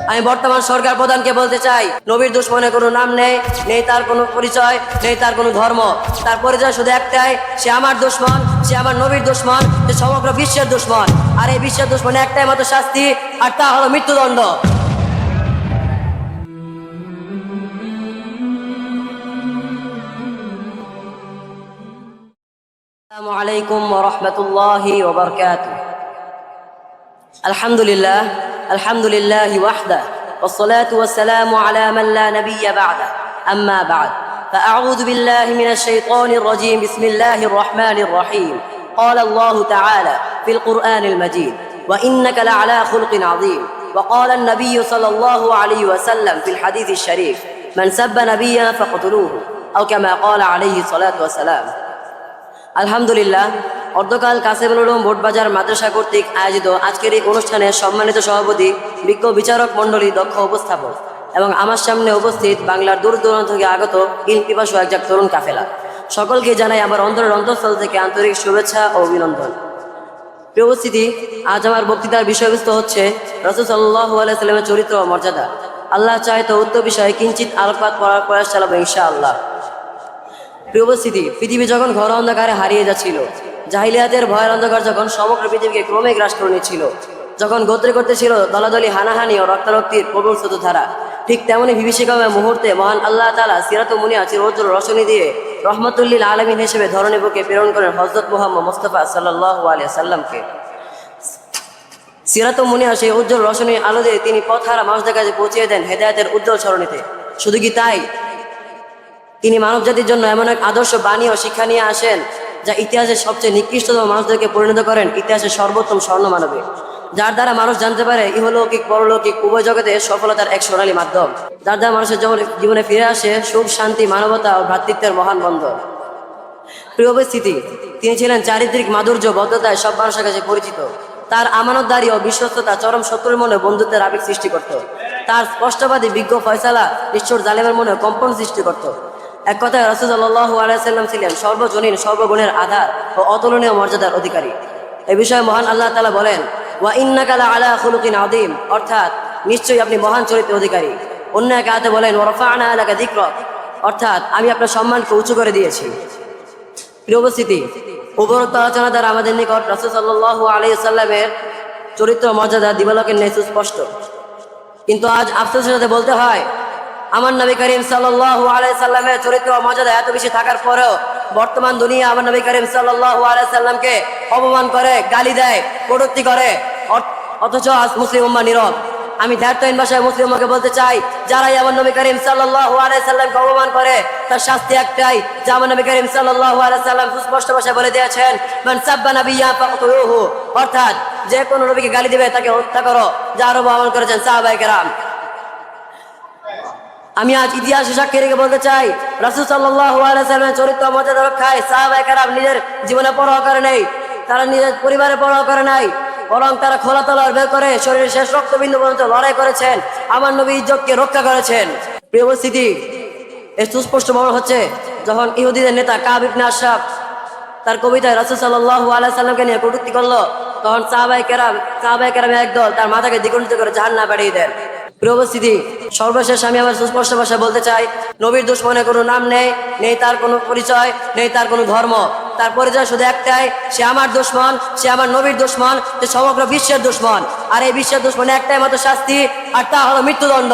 আমি বর্তমান সরকার প্রধানকে বলতে চাই, নবীর দুশ্মনের কোনো নাম নেই, নেই তার কোনো পরিচয়, নেই তার কোনো ধর্ম। তার পরিচয় শুধু একটাই, সে আমার দুশ্মন, সে আমার নবীর দুশ্মন, সে সমগ্র বিশ্বের দুশ্মন। আর এই বিশ্বের দুশ্মনের একটাই মাত্র শাস্তি, আর তা হলো মৃত্যুদণ্ড। আসসালামু আলাইকুম ওয়া রাহমাতুল্লাহি ওয়া বারাকাতুহু। আলহামদুলিল্লাহ, আলহামদুলিল্লাহি ওয়াহদা, والصلاة والسلام على من لا نبي بعده، أما بعد فأعوذ بالله من الشيطان الرجيم. بسم الله الرحمن الرحيم. قال الله تعالى في القرآن المجيد: وإنك لعلى خلق عظيم. وقال النبي صلى الله عليه وسلم في الحديث الشريف: من سب نبينا فاقتلوه، أو كما قال عليه الصلاة والسلام. আলহামদুলিল্লাহ, অর্ধকাল কাসেমুল উলুম বোটবাজার মাদ্রাসা কর্তৃক আয়োজিত আজকের এই অনুষ্ঠানের সম্মানিত সভাপতি, বিজ্ঞ বিচারক মণ্ডলী, দক্ষ উপস্থাপক এবং আমার সামনে উপস্থিত বাংলার দূর দূরান্ত থেকে আগত ইলম পিপাসু একজাক তরুণ কাফেলা, সকলকে জানাই আমার অন্তরের অন্তঃস্থল থেকে আন্তরিক শুভেচ্ছা ও অভিনন্দন। প্রিয় উপস্থিতি, আজ আমার বক্তৃতার বিষয়বস্তু হচ্ছে রাসূল সাল্লাল্লাহু আলাইহি সাল্লামের চরিত্র ও মর্যাদা। আল্লাহ চায় তো উক্ত বিষয়ে কিঞ্চিত আলোকপাত করার প্রয়াস চালাবো ইনশাআল্লাহ। প্রিয় উপস্থিতি, পৃথিবী যখন ঘর অন্ধকারে হারিয়ে যাচ্ছিল, জাহিলিয়াতের ভয়ের অন্ধকার যখন সমগ্র পৃথিবীকে ক্রমে গ্রাস করে নিচ্ছিল, যখন গোত্রে করতে ছিল দলাদলি, হানাহানি ও রক্তারক্তির প্রবল স্রোতধারা, ঠিক তেমনি বিভীষিকাময় মুহূর্তে মহান আল্লাহ তাআলা সিরাত মুনিয়া চিরোজ্জ্বল রশনি দিয়ে রহমতুল্লিল আলামিন হিসেবে ধরণী বুকে প্রেরণ করেন হযরত মুহাম্মদ মুস্তাফা সাল্লাল্লাহু আলাইহি সাল্লামকে। সিরাত মুনিয়া সেই উজ্জ্বল রশনির আলো দিয়ে তিনি পথহারা মানুষদের কাছে পৌঁছিয়ে দেন হেদায়েতের উজ্জ্বল সরণিতে। শুধু কি তাই, তিনি মানব জাতির জন্য এমন এক আদর্শ বাণী ও শিক্ষা নিয়ে আসেন যা ইতিহাসের সবচেয়ে নিকৃষ্টতম মানুষদেরকে পরিণত করেন ইতিহাসের সর্বোত্তম স্বর্ণ মানবে, যার দ্বারা মানুষ জানতে পারে ইহলৌকিক পরলৌকিক উভয় জগতে সফলতার এক সোনালী মাধ্যম, যার দ্বারা মানুষের জীবনে ফিরে আসে সুখ, শান্তি, মানবতা ও ভ্রাতৃত্বের মহান বন্ধন। প্রিয় উপস্থিতি, তিনি ছিলেন চারিত্রিক মাধুর্য, বদ্ধতায় সব মানুষের কাছে পরিচিত। তার আমানতদারি ও বিশ্বস্ততা চরম শত্রুর মনে বন্ধুত্বের আবেগ সৃষ্টি করত। তার স্পষ্টবাদী বিজ্ঞ ফয়সালা নিষ্ঠুর জালেমের মনে কম্পন সৃষ্টি করত। এক কথায় রাসূল সাল্লাল্লাহু আলাইহি সাল্লাম ছিলেন সর্বজনীন, সর্বগুণের আধার ও অতুলনীয় মর্যাদার অধিকারী। এ বিষয়ে মহান আল্লাহ তাআলা বলেন, ওয়া ইন্নাকা লাআলা খুলুকিন আযীম, অর্থাৎ নিশ্চয়ই আপনি মহান চরিত্রের অধিকারী। অন্য এক আয়াতে বলেন, ওয়া রাফা'না লাকা যিকরাক, অর্থাৎ আমি আপনার সম্মানকে উঁচু করে দিয়েছি। প্রিয় উপস্থিতি, উপরোক্ত আলোচনা দ্বারা আমাদের নিকট রাসূল সাল্লাল্লাহু আলাইহি সাল্লামের চরিত্র মর্যাদা দিবালোকের ন্যায় সুস্পষ্ট। কিন্তু আজ আফসোসের সাথে বলতে হয়, আমার নবী করিম সাল্লাল্লাহু আলাইহি সাল্লামের চরিত্র ও মর্যাদা এত বেশি থাকার পরেও বর্তমান দুনিয়া আমার নবী করিম সাল্লাল্লাহু আলাইহি সাল্লামকে অপমান করে, গালি দেয়, কটূক্তি করে, অথচ আজ মুসলিম উম্মাহ নীরব। আমি ধ্যার্তহীন ভাষায় মুসলিম উম্মাহকে বলতে চাই, যারাই আমার নবী করিম সাল্লাল্লাহু আলাইহি সাল্লামকে অপমান করে তার শাস্তি একটাই, যা আমার নবী করিম সাল্লাল্লাহু আলাইহি সাল্লাম সুস্পষ্ট ভাষায় বলে দিয়েছেন, মান সাব্বা নাবিয়্যা ফাকতুলুহু, অর্থাৎ যে কোনো নবীকে গালি দিবে তাকে হত্যা করো, যার অপমান করেছেন সাহাবায়ে কেরাম। আমি আজ ইতিহাসে সাক্ষী রেখে বলতে চাই, রাসূল সাল্লাল্লাহু আলাইহি সাল্লামের চরিত্র মর্যাদা রক্ষায় সাহাবায়ে কেরাম নিজের জীবনে পরোয়া করে নেই, তারা নিজের পরিবারের পরোয়া করে নাই, বরং তারা খোলা তলোয়ার বের করে শরীরের শেষ রক্তবিন্দু পর্যন্ত লড়াই করেছেন, আমার নবীর ইজ্জতকে রক্ষা করেছেন। প্রিয় উপস্থিতি, এর সুস্পষ্ট প্রমাণ হচ্ছে যখন ইহুদিদের নেতা কাব ইবনে আশরাফ তার কবিতায় রাসূল সাল্লাল্লাহু আলাইহি সাল্লামকে নিয়ে কটূক্তি করলো, তখন সাহাবায়ে কেরামের একদল তার মাথাকে দ্বিগুণিত করে জাহান্নামে পাঠিয়ে দেন। প্রিয় উপস্থিতি, সর্বশেষ আমি আমার সুস্পষ্ট ভাষায় বলতে চাই, নবীর দুশ্মনের কোনো নাম নেই, নেই তার কোনো পরিচয়, নেই তার কোনো ধর্ম। তার পরিচয় শুধু একটাই, সে আমার দুশ্মন, সে আমার নবীর দুশ্মন, সে সমগ্র বিশ্বের দুশ্মন। আর এই বিশ্বের দুশ্মনের একটাই মাত্র শাস্তি, আর তা হলো মৃত্যুদণ্ড।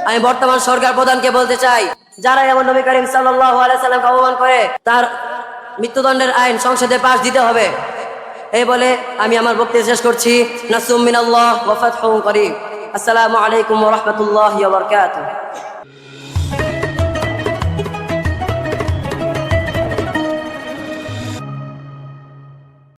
আমি বর্তমান সরকার প্রধানকে বলতে চাই, যারাই আমার নবী করিম সাল্লাল্লাহু আলাইহি সাল্লামকে অপমান করে তার মৃত্যুদণ্ডের আইন সংসদে পাস দিতে হবে। এই বলে আমি আমার বক্তব্য শেষ করছি। নাসরুম মিনাল্লাহ ওয়া ফাতহুন করিব। আসসালামু আলাইকুম ওয়া রাহমাতুল্লাহি ওয়া বারাকাতুহু।